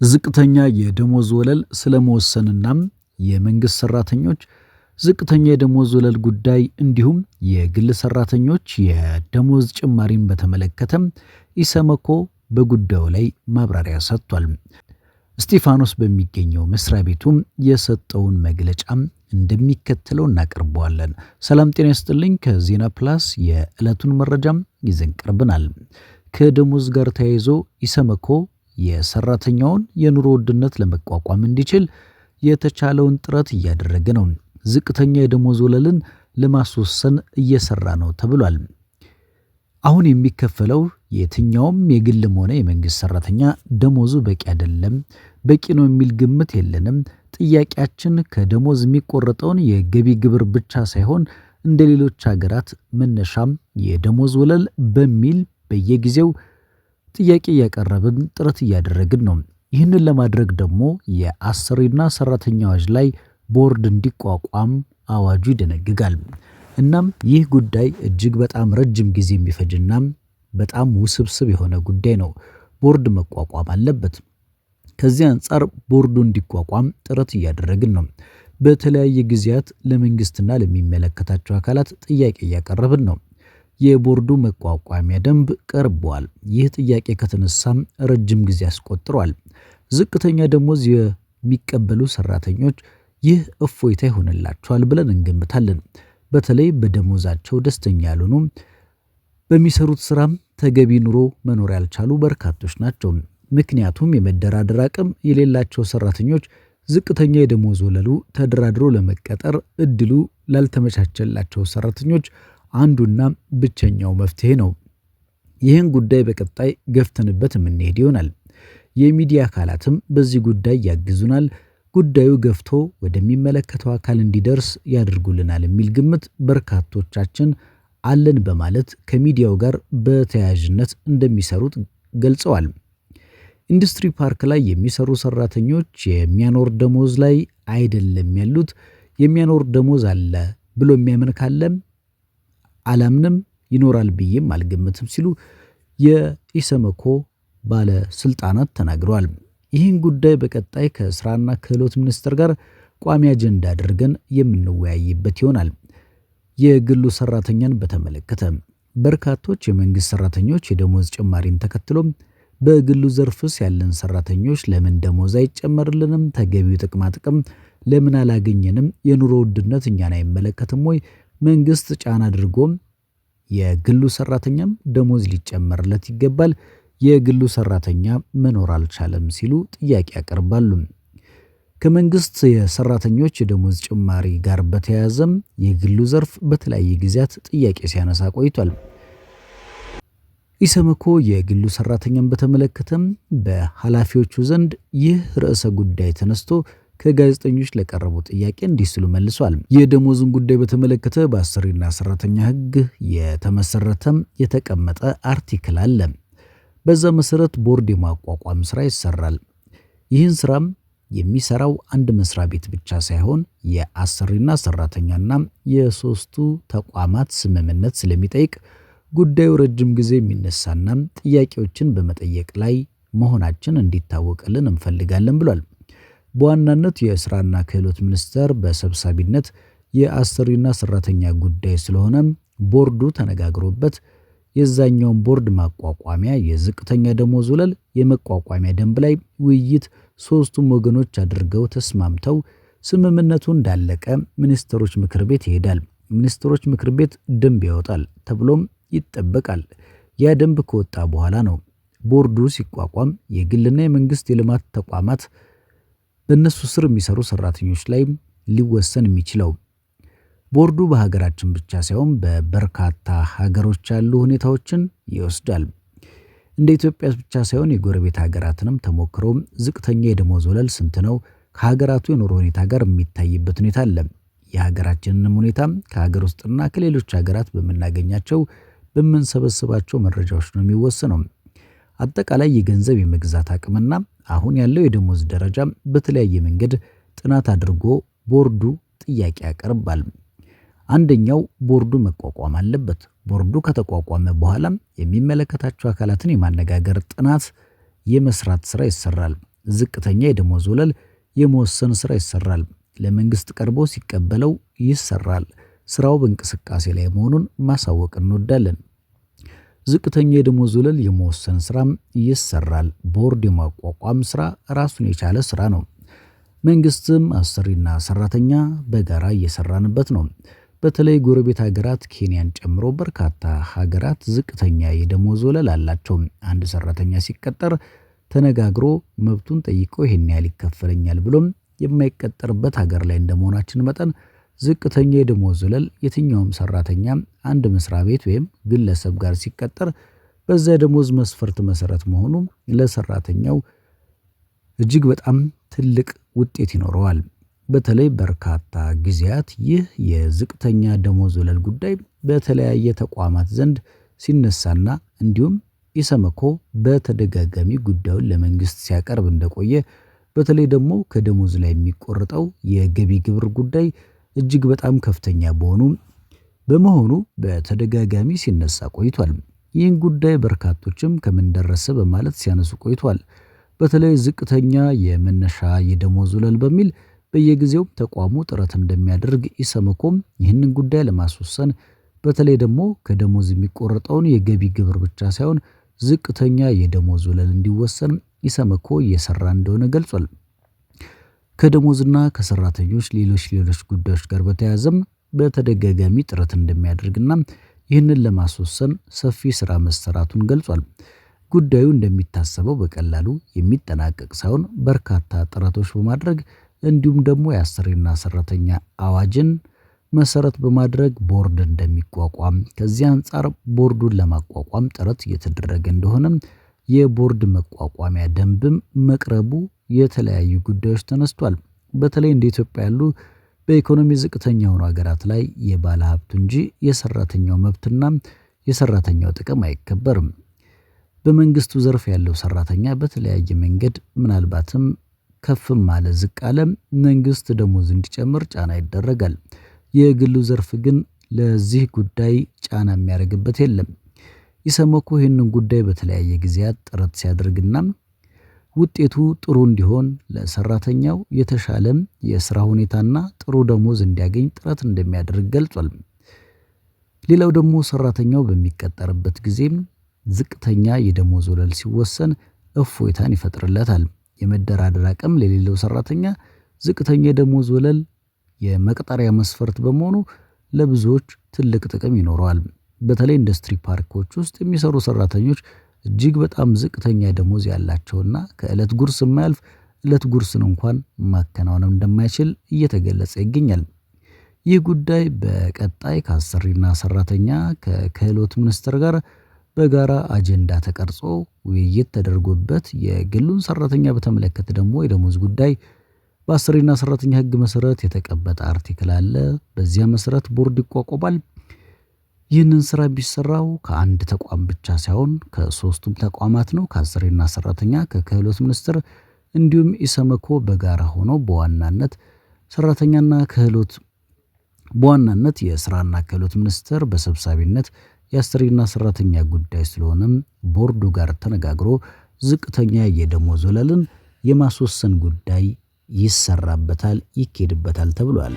ዝቅተኛ የደሞዝ ወለል ስለመወሰንና የመንግስት ሰራተኞች ዝቅተኛ የደሞዝ ወለል ጉዳይ እንዲሁም የግል ሰራተኞች የደሞዝ ጭማሪን በተመለከተ ኢሰመኮ በጉዳዩ ላይ ማብራሪያ ሰጥቷል። እስጢፋኖስ በሚገኘው መስሪያ ቤቱም የሰጠውን መግለጫ እንደሚከተለው እናቀርበዋለን። ሰላም ጤና ይስጥልኝ። ከዜና ፕላስ የዕለቱን መረጃም ይዘን ቀርበናል። ከደሞዝ ጋር ተያይዞ ኢሰመኮ የሰራተኛውን የኑሮ ውድነት ለመቋቋም እንዲችል የተቻለውን ጥረት እያደረገ ነው። ዝቅተኛ የደሞዝ ወለልን ለማስወሰን እየሰራ ነው ተብሏል። አሁን የሚከፈለው የትኛውም የግልም ሆነ የመንግስት ሰራተኛ ደሞዙ በቂ አይደለም፣ በቂ ነው የሚል ግምት የለንም። ጥያቄያችን ከደሞዝ የሚቆረጠውን የገቢ ግብር ብቻ ሳይሆን እንደ ሌሎች ሀገራት መነሻም የደሞዝ ወለል በሚል በየጊዜው ጥያቄ እያቀረብን ጥረት እያደረግን ነው። ይህንን ለማድረግ ደግሞ የአሰሪና ሰራተኛ አዋጅ ላይ ቦርድ እንዲቋቋም አዋጁ ይደነግጋል። እናም ይህ ጉዳይ እጅግ በጣም ረጅም ጊዜ የሚፈጅና በጣም ውስብስብ የሆነ ጉዳይ ነው። ቦርድ መቋቋም አለበት። ከዚህ አንጻር ቦርዱ እንዲቋቋም ጥረት እያደረግን ነው። በተለያየ ጊዜያት ለመንግስትና ለሚመለከታቸው አካላት ጥያቄ እያቀረብን ነው። የቦርዱ መቋቋሚያ ደንብ ቀርቧል። ይህ ጥያቄ ከተነሳም ረጅም ጊዜ አስቆጥሯል። ዝቅተኛ ደሞዝ የሚቀበሉ ሰራተኞች ይህ እፎይታ ይሆንላቸዋል ብለን እንገምታለን። በተለይ በደሞዛቸው ደስተኛ ያልሆኑ በሚሰሩት ስራም ተገቢ ኑሮ መኖር ያልቻሉ በርካቶች ናቸው። ምክንያቱም የመደራደር አቅም የሌላቸው ሰራተኞች ዝቅተኛ የደሞዝ ወለሉ ተደራድሮ ለመቀጠር እድሉ ላልተመቻቸላቸው ሰራተኞች አንዱና ብቸኛው መፍትሄ ነው። ይህን ጉዳይ በቀጣይ ገፍተንበት የምንሄድ ይሆናል። የሚዲያ አካላትም በዚህ ጉዳይ ያግዙናል። ጉዳዩ ገፍቶ ወደሚመለከተው አካል እንዲደርስ ያደርጉልናል የሚል ግምት በርካቶቻችን አለን በማለት ከሚዲያው ጋር በተያያዥነት እንደሚሰሩት ገልጸዋል። ኢንዱስትሪ ፓርክ ላይ የሚሰሩ ሰራተኞች የሚያኖር ደሞዝ ላይ አይደለም ያሉት። የሚያኖር ደሞዝ አለ ብሎ የሚያምን ካለም አላምንም ይኖራል ብዬም አልገምትም ሲሉ የኢሰመኮ ባለስልጣናት ተናግረዋል። ይህን ጉዳይ በቀጣይ ከስራና ክህሎት ሚኒስቴር ጋር ቋሚ አጀንዳ አድርገን የምንወያይበት ይሆናል። የግሉ ሰራተኛን በተመለከተ በርካቶች የመንግስት ሰራተኞች የደሞዝ ጭማሪን ተከትሎም በግሉ ዘርፍስ ያለን ሰራተኞች ለምን ደሞዝ አይጨመርልንም? ተገቢው ጥቅማ ጥቅም ለምን አላገኘንም? የኑሮ ውድነት እኛን አይመለከትም ወይ? መንግስት ጫና አድርጎም የግሉ ሰራተኛም ደሞዝ ሊጨመርለት ይገባል፣ የግሉ ሰራተኛ መኖር አልቻለም ሲሉ ጥያቄ ያቀርባሉ። ከመንግስት የሰራተኞች የደሞዝ ጭማሪ ጋር በተያያዘም የግሉ ዘርፍ በተለያየ ጊዜያት ጥያቄ ሲያነሳ ቆይቷል። ኢሰመኮ የግሉ ሰራተኛን በተመለከተም በኃላፊዎቹ ዘንድ ይህ ርዕሰ ጉዳይ ተነስቶ ከጋዜጠኞች ለቀረቡ ጥያቄ እንዲህ ሲሉ መልሷል። የደሞዝን ጉዳይ በተመለከተ በአሰሪና ሰራተኛ ህግ የተመሰረተም የተቀመጠ አርቲክል አለ። በዛ መሰረት ቦርድ የማቋቋም ስራ ይሰራል። ይህን ስራም የሚሰራው አንድ መስሪያ ቤት ብቻ ሳይሆን የአሰሪና ሰራተኛና የሶስቱ ተቋማት ስምምነት ስለሚጠይቅ ጉዳዩ ረጅም ጊዜ የሚነሳና ጥያቄዎችን በመጠየቅ ላይ መሆናችን እንዲታወቅልን እንፈልጋለን ብሏል። በዋናነት የስራና ክህሎት ሚኒስቴር በሰብሳቢነት የአሰሪና ሰራተኛ ጉዳይ ስለሆነ ቦርዱ ተነጋግሮበት የዛኛውን ቦርድ ማቋቋሚያ የዝቅተኛ ደሞዝ ወለል የመቋቋሚያ ደንብ ላይ ውይይት ሶስቱም ወገኖች አድርገው ተስማምተው ስምምነቱ እንዳለቀ ሚኒስትሮች ምክር ቤት ይሄዳል። ሚኒስትሮች ምክር ቤት ደንብ ያወጣል ተብሎም ይጠበቃል። ያ ደንብ ከወጣ በኋላ ነው ቦርዱ ሲቋቋም የግልና የመንግስት የልማት ተቋማት በእነሱ ስር የሚሰሩ ሰራተኞች ላይ ሊወሰን የሚችለው። ቦርዱ በሀገራችን ብቻ ሳይሆን በበርካታ ሀገሮች ያሉ ሁኔታዎችን ይወስዳል። እንደ ኢትዮጵያ ብቻ ሳይሆን የጎረቤት ሀገራትንም ተሞክሮ ዝቅተኛ የደሞዝ ወለል ስንት ነው ከሀገራቱ የኑሮ ሁኔታ ጋር የሚታይበት ሁኔታ አለ። የሀገራችንንም ሁኔታ ከሀገር ውስጥና ከሌሎች ሀገራት በምናገኛቸው በምንሰበስባቸው መረጃዎች ነው የሚወሰነው። አጠቃላይ የገንዘብ የመግዛት አቅምና አሁን ያለው የደሞዝ ደረጃ በተለያየ መንገድ ጥናት አድርጎ ቦርዱ ጥያቄ ያቀርባል። አንደኛው ቦርዱ መቋቋም አለበት። ቦርዱ ከተቋቋመ በኋላ የሚመለከታቸው አካላትን የማነጋገር ጥናት የመስራት ስራ ይሰራል። ዝቅተኛ የደሞዝ ወለል የመወሰን ስራ ይሰራል። ለመንግስት ቀርቦ ሲቀበለው ይሰራል። ስራው በእንቅስቃሴ ላይ መሆኑን ማሳወቅ እንወዳለን። ዝቅተኛ የደሞዝ ወለል የመወሰን ስራም ይሰራል። ቦርድ የማቋቋም ስራ ራሱን የቻለ ስራ ነው። መንግስትም አሰሪና ሰራተኛ በጋራ እየሰራንበት ነው። በተለይ ጎረቤት ሀገራት ኬንያን ጨምሮ በርካታ ሀገራት ዝቅተኛ የደሞዝ ወለል አላቸው። አንድ ሰራተኛ ሲቀጠር ተነጋግሮ መብቱን ጠይቆ ይሄን ያህል ይከፈለኛል ብሎም የማይቀጠርበት ሀገር ላይ እንደመሆናችን መጠን ዝቅተኛ የደሞዝ ወለል የትኛውም ሰራተኛ አንድ መስሪያ ቤት ወይም ግለሰብ ጋር ሲቀጠር በዛ ደሞዝ መስፈርት መሰረት መሆኑ ለሰራተኛው እጅግ በጣም ትልቅ ውጤት ይኖረዋል። በተለይ በርካታ ጊዜያት ይህ የዝቅተኛ ደሞዝ ወለል ጉዳይ በተለያየ ተቋማት ዘንድ ሲነሳና እንዲሁም ኢሰመኮ በተደጋጋሚ ጉዳዩን ለመንግስት ሲያቀርብ እንደቆየ በተለይ ደግሞ ከደሞዝ ላይ የሚቆርጠው የገቢ ግብር ጉዳይ እጅግ በጣም ከፍተኛ በመሆኑ በተደጋጋሚ ሲነሳ ቆይቷል። ይህን ጉዳይ በርካቶችም ከምን ደረሰ በማለት ሲያነሱ ቆይቷል። በተለይ ዝቅተኛ የመነሻ የደሞዝ ወለል በሚል በየጊዜው ተቋሙ ጥረት እንደሚያደርግ ኢሰመኮም ይህንን ጉዳይ ለማስወሰን በተለይ ደግሞ ከደሞዝ የሚቆረጠውን የገቢ ግብር ብቻ ሳይሆን ዝቅተኛ የደሞዝ ወለል እንዲወሰን ኢሰመኮ እየሰራ እንደሆነ ገልጿል። ከደሞዝና ከሰራተኞች ሌሎች ጉዳዮች ጋር በተያያዘም በተደጋጋሚ ጥረት እንደሚያደርግና ይህንን ለማስወሰን ሰፊ ስራ መሰራቱን ገልጿል። ጉዳዩ እንደሚታሰበው በቀላሉ የሚጠናቀቅ ሳይሆን በርካታ ጥረቶች በማድረግ እንዲሁም ደግሞ የአሰሪና ሰራተኛ አዋጅን መሰረት በማድረግ ቦርድ እንደሚቋቋም ከዚህ አንጻር ቦርዱን ለማቋቋም ጥረት እየተደረገ እንደሆነ የቦርድ መቋቋሚያ ደንብም መቅረቡ የተለያዩ ጉዳዮች ተነስቷል። በተለይ እንደ ኢትዮጵያ ያሉ በኢኮኖሚ ዝቅተኛ የሆኑ ሀገራት ላይ የባለ ሀብቱ እንጂ የሰራተኛው መብትና የሰራተኛው ጥቅም አይከበርም። በመንግስቱ ዘርፍ ያለው ሰራተኛ በተለያየ መንገድ ምናልባትም ከፍም አለ ዝቅ አለ መንግስት ደሞዝ እንዲጨምር ጫና ይደረጋል። የግሉ ዘርፍ ግን ለዚህ ጉዳይ ጫና የሚያደርግበት የለም። ኢሰመኮ ይህንን ጉዳይ በተለያየ ጊዜያት ጥረት ሲያደርግና ውጤቱ ጥሩ እንዲሆን ለሰራተኛው የተሻለ የስራ ሁኔታና ጥሩ ደሞዝ እንዲያገኝ ጥረት እንደሚያደርግ ገልጿል። ሌላው ደግሞ ሰራተኛው በሚቀጠርበት ጊዜ ዝቅተኛ የደሞዝ ወለል ሲወሰን እፎይታን ይፈጥርለታል። የመደራደር አቅም ለሌለው ሰራተኛ ዝቅተኛ የደሞዝ ወለል የመቅጠሪያ መስፈርት በመሆኑ ለብዙዎች ትልቅ ጥቅም ይኖረዋል። በተለይ ኢንዱስትሪ ፓርኮች ውስጥ የሚሰሩ ሰራተኞች እጅግ በጣም ዝቅተኛ ደሞዝ ያላቸውና ከእለት ጉርስ የማያልፍ እለት ጉርስን እንኳን ማከናወን እንደማይችል እየተገለጸ ይገኛል። ይህ ጉዳይ በቀጣይ ከአሰሪና ሰራተኛ ከክህሎት ሚኒስቴር ጋር በጋራ አጀንዳ ተቀርጾ ውይይት ተደርጎበት የግሉን ሰራተኛ በተመለከተ ደግሞ የደሞዝ ጉዳይ በአሰሪና ሰራተኛ ህግ መሰረት የተቀመጠ አርቲክል አለ። በዚያ መሰረት ቦርድ ይቋቋማል። ይህንን ስራ ቢሰራው ከአንድ ተቋም ብቻ ሳይሆን ከሶስቱም ተቋማት ነው። ከአሰሪና ሰራተኛ ከክህሎት ሚኒስቴር እንዲሁም ኢሰመኮ በጋራ ሆነው በዋናነት ሰራተኛና ክህሎት በዋናነት የስራና ክህሎት ሚኒስቴር በሰብሳቢነት የአሰሪና ሰራተኛ ጉዳይ ስለሆነም ቦርዱ ጋር ተነጋግሮ ዝቅተኛ የደሞዝ ወለልን የማስወሰን ጉዳይ ይሰራበታል፣ ይኬድበታል ተብሏል።